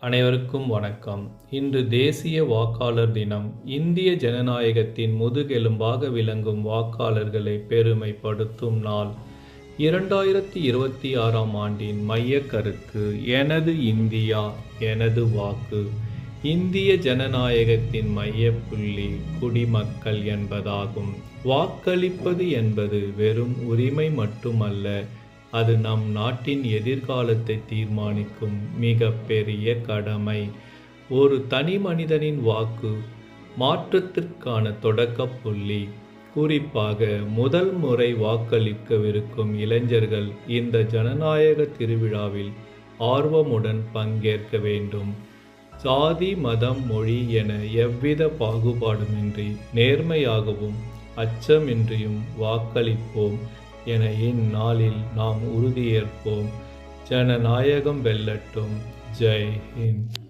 அனைவருக்கும் வணக்கம். இன்று தேசிய வாக்காளர் தினம். இந்திய ஜனநாயகத்தின் முதுகெலும்பாக விளங்கும் வாக்காளர்களை பெருமைப்படுத்தும் நாள். 2026ஆம் ஆண்டின் மையக் கருத்து எனது இந்தியா எனது வாக்கு. இந்திய ஜனநாயகத்தின் மையப்புள்ளி குடிமக்கள் என்பதாகும். வாக்களிப்பது என்பது வெறும் உரிமை மட்டுமல்ல, அது நம் நாட்டின் எதிர்காலத்தை தீர்மானிக்கும் மிக பெரிய கடமை. ஒரு தனி மனிதனின் வாக்கு மாற்றத்திற்கான தொடக்கப் புள்ளி. குறிப்பாக முதல் முறை வாக்களிக்கவிருக்கும் இளைஞர்கள் இந்த ஜனநாயக திருவிழாவில் ஆர்வமுடன் பங்கேற்க வேண்டும். சாதி, மதம், மொழி என எவ்வித பாகுபாடுமின்றி நேர்மையாகவும் அச்சமின்றியும் வாக்களிப்போம் என இந்நாளில் நாம் உறுதியேற்போம். ஜனநாயகம் வெல்லட்டும். ஜெய் ஹிந்த்.